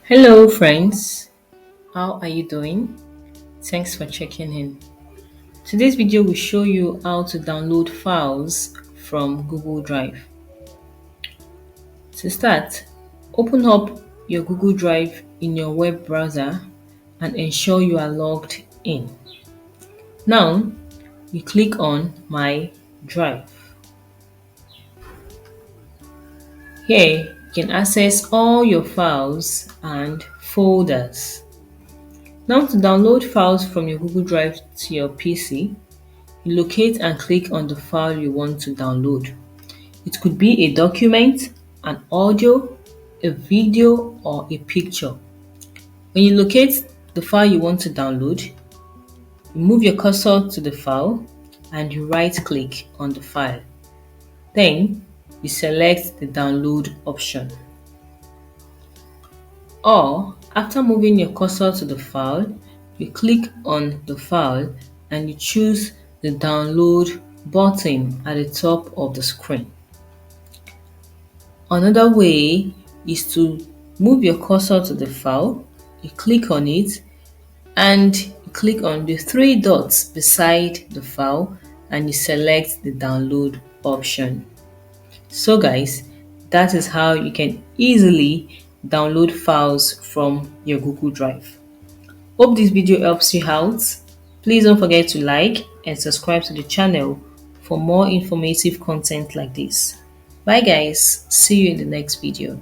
Hello, friends. How are you doing? Thanks for checking in. Today's video will show you how to download files from Google Drive. To start, open up your Google Drive in your web browser and ensure you are logged in. Now, you click on My Drive. Here, you can access all your files and folders. Now, to download files from your Google Drive to your PC, you locate and click on the file you want to download. It could be a document, an audio, a video, or a picture. When you locate the file you want to download, you move your cursor to the file and you right click on the file. Then you select the download option. Or after moving your cursor to the file, you click on the file and you choose the download button at the top of the screen. Another way is to move your cursor to the file, you click on it and you click on the three dots beside the file and you select the download option. So guys, that is how you can easily download files from your Google Drive. Hope this video helps you out. Please don't forget to like and subscribe to the channel for more informative content like this. Bye guys, see you in the next video.